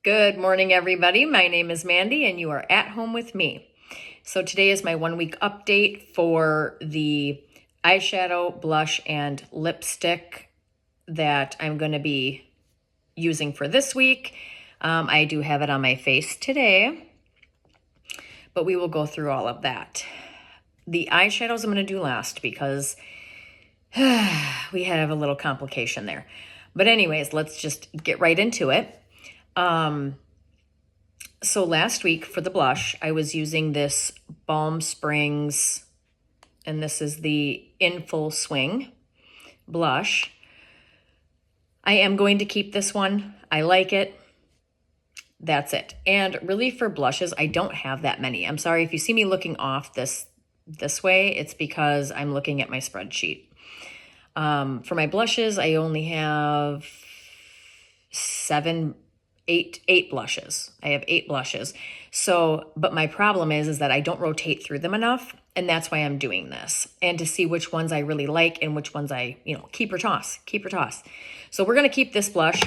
Good morning, everybody. My name is Mandy, and you are at home with me. So today is my 1 week update for the eyeshadow, blush, and lipstick that I'm going to be using for this week. I do have it on my face today, but we will go through all of that. The eyeshadows I'm going to do last because we have a little complication there. But anyways, let's just get right into it. So last week for the blush, I was using this Balm Springs, and this is the In Full Swing blush. I am going to keep this one. I like it. That's it. And really for blushes, I don't have that many. I'm sorry if you see me looking off this way, it's because I'm looking at my spreadsheet. For my blushes, I only have eight blushes. I have 8 blushes. So, but my problem is that I don't rotate through them enough. And that's why I'm doing this. And to see which ones I really like and which ones I, keep or toss. So we're going to keep this blush.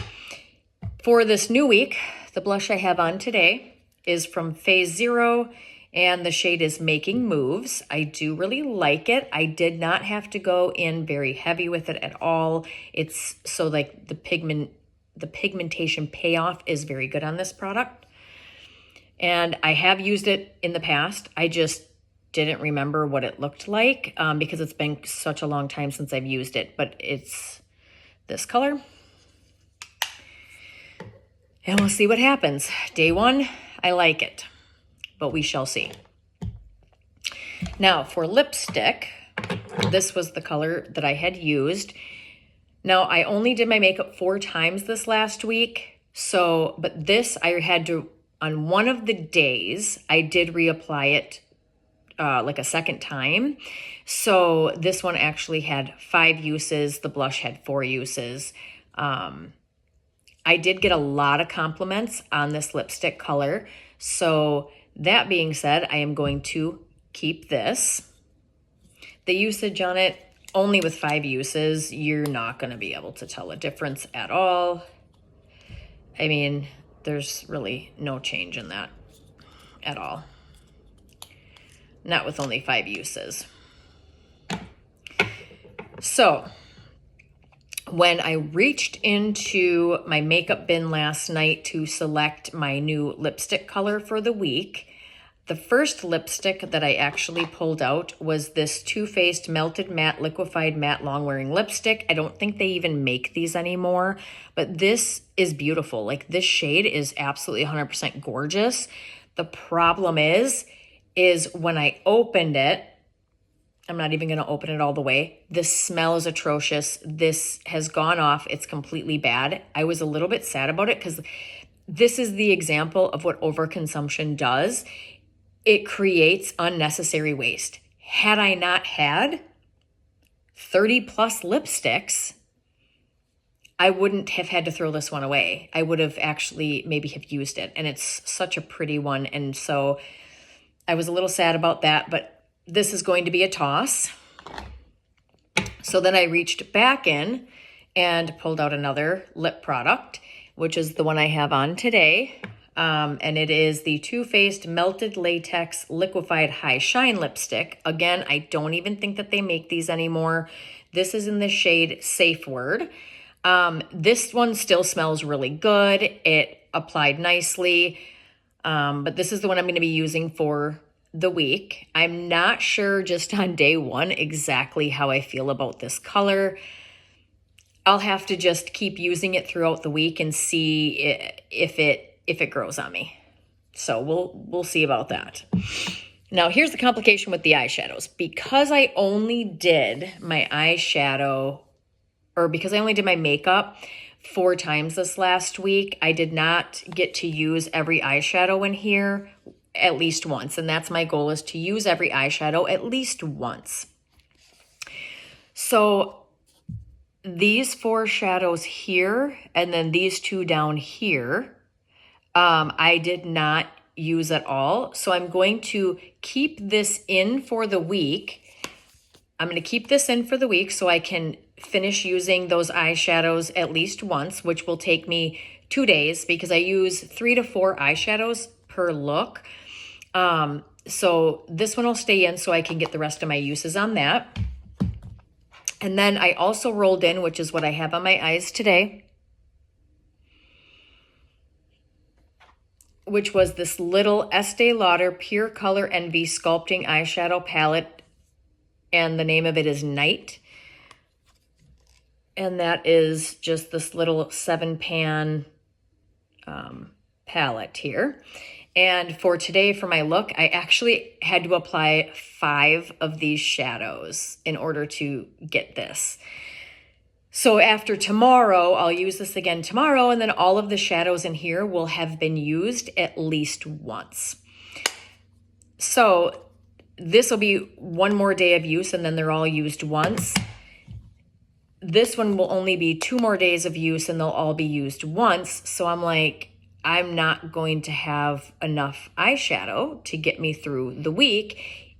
For this new week, the blush I have on today is from Phase Zero, and the shade is Making Moves. I do really like it. I did not have to go in very heavy with it at all. It's so like the pigmentation payoff is very good on this product. And I have used it in the past. I just didn't remember what it looked like because it's been such a long time since I've used it. But it's this color. And we'll see what happens. Day 1, I like it, but we shall see. Now for lipstick, this was the color that I had used. Now, I only did my makeup 4 times this last week. But this I had to, on one of the days, I did reapply it like a second time. So this one actually had 5 uses. The blush had 4 uses. I did get a lot of compliments on this lipstick color. So that being said, I am going to keep this. The usage on it, only with 5 uses, you're not going to be able to tell a difference at all. I mean, there's really no change in that at all. Not with only 5 uses. So when I reached into my makeup bin last night to select my new lipstick color for the week, the first lipstick that I actually pulled out was this Too Faced Melted Matte Liquefied Matte Long-Wearing Lipstick. I don't think they even make these anymore, but this is beautiful. Like, this shade is absolutely 100% gorgeous. The problem is when I opened it, I'm not even going to open it all the way. The smell is atrocious. This has gone off. It's completely bad. I was a little bit sad about it because this is the example of what overconsumption does. It creates unnecessary waste. Had I not had 30 plus lipsticks, I wouldn't have had to throw this one away. I would have actually maybe have used it. And it's such a pretty one. And so I was a little sad about that, but this is going to be a toss. So then I reached back in and pulled out another lip product, which is the one I have on today. And it is the Too Faced Melted Latex Liquefied High Shine Lipstick. Again, I don't even think that they make these anymore. This is in the shade Safe Word. This one still smells really good. It applied nicely. But this is the one I'm going to be using for the week. I'm not sure just on day 1 exactly how I feel about this color. I'll have to just keep using it throughout the week and see if it grows on me. So we'll see about that. Now here's the complication with the eyeshadows. Because I only did my eyeshadow, or because I only did my makeup 4 times this last week, I did not get to use every eyeshadow in here at least once. And that's my goal, is to use every eyeshadow at least once. So these 4 shadows here, and then these 2 down here, I did not use at all. So I'm going to keep this in for the week. So I can finish using those eyeshadows at least once, which will take me 2 days because I use 3 to 4 eyeshadows per look. So this one will stay in so I can get the rest of my uses on that. And then I also rolled in, which is what I have on my eyes today, which was this little Estee Lauder Pure Color Envy Sculpting Eyeshadow Palette. And the name of it is Night. And that is just this little 7-pan palette here. And for today, for my look, I actually had to apply 5 of these shadows in order to get this. So after tomorrow, I'll use this again tomorrow, and then all of the shadows in here will have been used at least once. So this will be one more day of use, and then they're all used once. This one will only be 2 more days of use, and they'll all be used once. So I'm like, I'm not going to have enough eyeshadow to get me through the week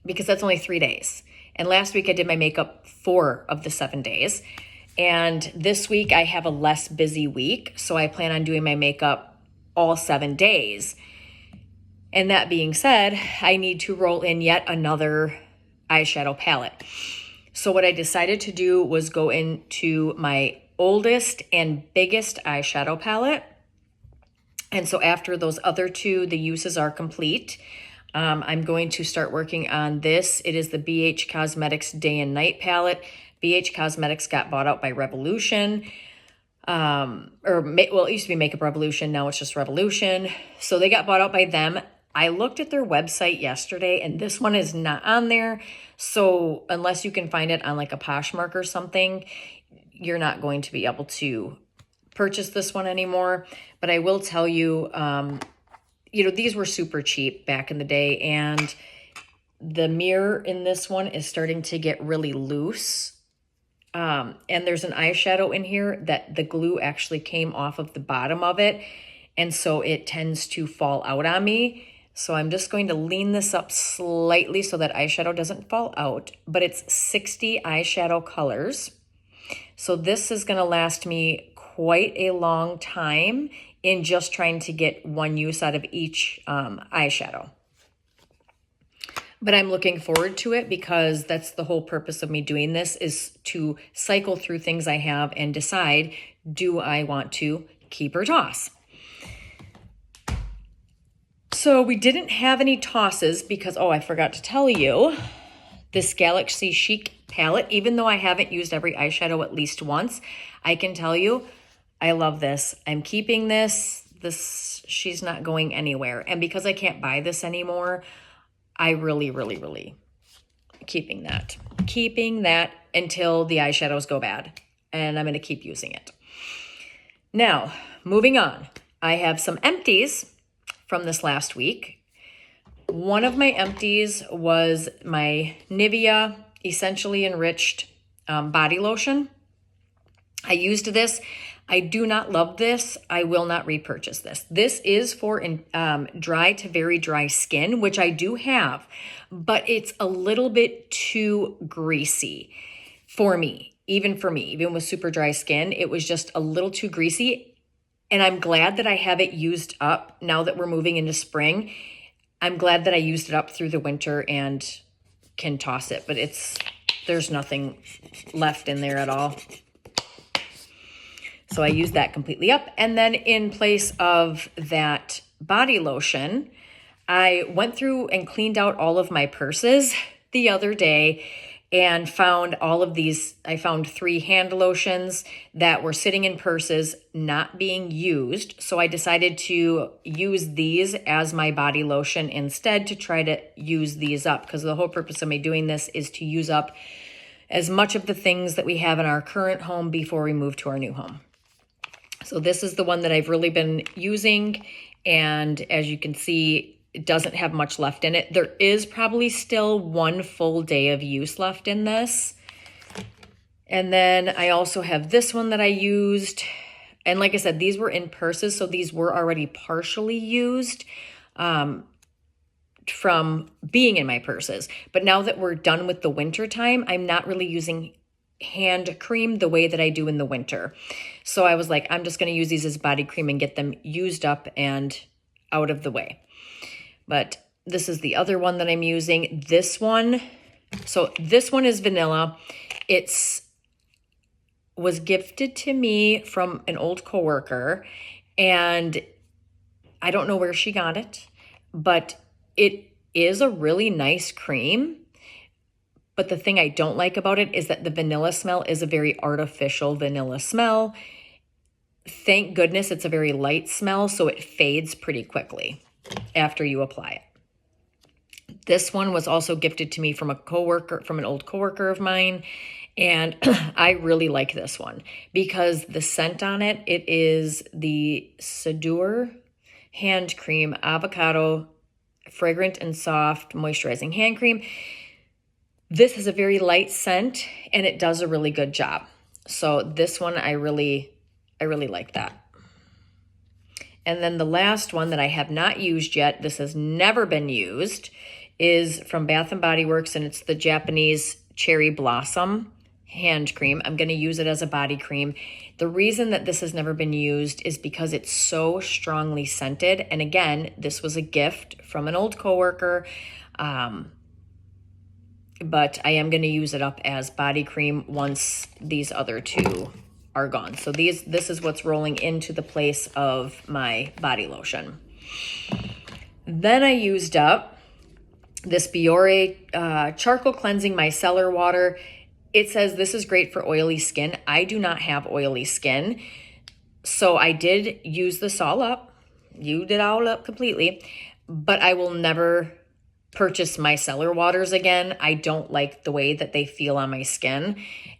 because that's only 3 days. And last week I did my makeup 4 of the 7 days. And this week I have a less busy week, so I plan on doing my makeup all 7 days. And that being said, I need to roll in yet another eyeshadow palette. So what I decided to do was go into my oldest and biggest eyeshadow palette. And so after those other 2, the uses are complete. I'm going to start working on this. It is the BH Cosmetics Day and Night palette. BH Cosmetics got bought out by Revolution. It used to be Makeup Revolution. Now it's just Revolution. So they got bought out by them. I looked at their website yesterday and this one is not on there. So unless you can find it on like a Poshmark or something, you're not going to be able to purchase this one anymore. But I will tell you, these were super cheap back in the day, and the mirror in this one is starting to get really loose. And there's an eyeshadow in here that the glue actually came off of the bottom of it, and so it tends to fall out on me. So I'm just going to lean this up slightly so that eyeshadow doesn't fall out, but it's 60 eyeshadow colors. So this is going to last me quite a long time in just trying to get one use out of each eyeshadow. But I'm looking forward to it because that's the whole purpose of me doing this, is to cycle through things I have and decide, do I want to keep or toss? So we didn't have any tosses because, I forgot to tell you, this Galaxy Chic palette, even though I haven't used every eyeshadow at least once, I can tell you, I love this. I'm keeping this. She's not going anywhere. And because I can't buy this anymore, I really, really, really keeping that until the eyeshadows go bad. And I'm going to keep using it. Now, moving on. I have some empties from this last week. One of my empties was my Nivea Essentially Enriched body lotion. I used this. I do not love this. I will not repurchase this. This is for dry to very dry skin, which I do have, but it's a little bit too greasy for me. Even with super dry skin, it was just a little too greasy. And I'm glad that I have it used up now that we're moving into spring. I'm glad that I used it up through the winter and can toss it, but there's nothing left in there at all. So I used that completely up. And then in place of that body lotion, I went through and cleaned out all of my purses the other day and found all of these. I found 3 hand lotions that were sitting in purses not being used. So I decided to use these as my body lotion instead, to try to use these up, because the whole purpose of me doing this is to use up as much of the things that we have in our current home before we move to our new home. So this is the one that I've really been using, and as you can see, it doesn't have much left in it. There is probably still 1 full day of use left in this. And then I also have this one that I used. And like I said, these were in purses, so these were already partially used from being in my purses. But now that we're done with the winter time, I'm not really using hand cream the way that I do in the winter. So I was like, I'm just going to use these as body cream and get them used up and out of the way. But this is the other one that I'm using. This one, so this one is vanilla. Was gifted to me from an old coworker, and I don't know where she got it, but it is a really nice cream. But the thing I don't like about it is that the vanilla smell is a very artificial vanilla smell. Thank goodness it's a very light smell, so it fades pretty quickly after you apply it. This one was also gifted to me from an old coworker of mine, and I really like this one because the scent on it, it is the Sadur Hand Cream Avocado Fragrant and Soft Moisturizing Hand Cream. This is a very light scent, and it does a really good job. So this one, I really like that. And then the last one that I have not used yet, this has never been used, is from Bath & Body Works, and it's the Japanese Cherry Blossom hand cream. I'm going to use it as a body cream. The reason that this has never been used is because it's so strongly scented. And again, this was a gift from an old coworker. But I am going to use it up as body cream once these other two are gone. So this is what's rolling into the place of my body lotion. Then I used up this Biore Charcoal Cleansing Micellar Water. It says this is great for oily skin. I do not have oily skin, so I did use this all up. You did all up completely, but I will never purchase micellar waters again. I don't like the way that they feel on my skin,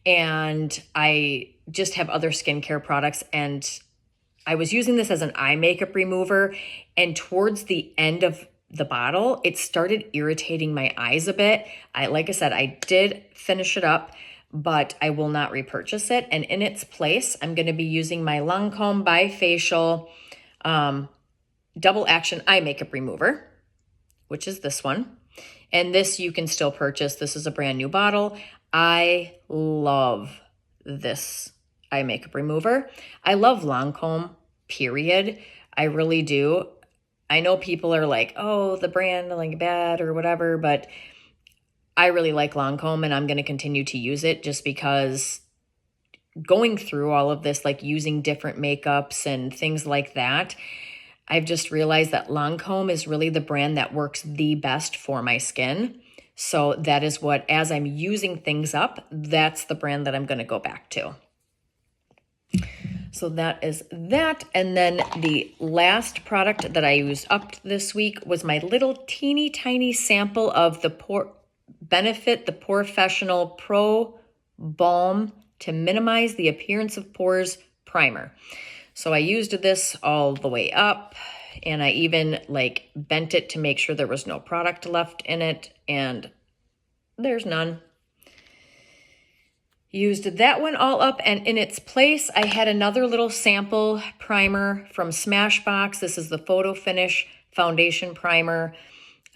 and I just have other skincare products, and I was using this as an eye makeup remover, and towards the end of the bottle, it started irritating my eyes a bit. Like I said, I did finish it up, but I will not repurchase it. And in its place, I'm going to be using my Lancome Bifacial Double Action Eye Makeup Remover, which is this one. And this you can still purchase. This is a brand new bottle. I love this eye makeup remover. I love Lancome, period. I really do. I know people are like, oh, the brand, like bad or whatever, but I really like Lancome, and I'm going to continue to use it just because going through all of this, like using different makeups and things like that, I've just realized that Lancome is really the brand that works the best for my skin. So that is what, as I'm using things up, that's the brand that I'm going to go back to. So that is that. And then the last product that I used up this week was my little teeny tiny sample of the Benefit the POREfessional Pro Balm to Minimize the Appearance of Pores Primer. So I used this all the way up, and I even like bent it to make sure there was no product left in it, and there's none. Used that one all up, and in its place, I had another little sample primer from Smashbox. This is the Photo Finish Foundation Primer,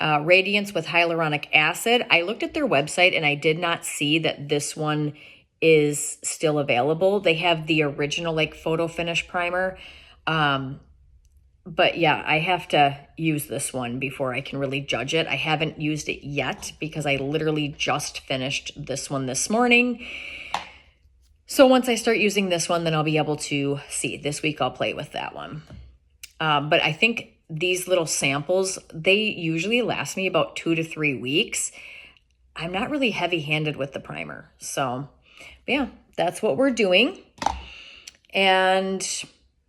Radiance with Hyaluronic Acid. I looked at their website, and I did not see that this one is still available. They have the original like Photo Finish Primer. But yeah, I have to use this one before I can really judge it. I haven't used it yet because I literally just finished this one this morning. So once I start using this one, then I'll be able to see. This week I'll play with that one. But I think these little samples, they usually last me about 2 to 3 weeks. I'm not really heavy-handed with the primer. So yeah, that's what we're doing. And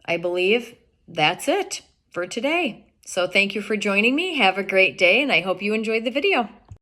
I believe that's it for today. So thank you for joining me. Have a great day, and I hope you enjoyed the video.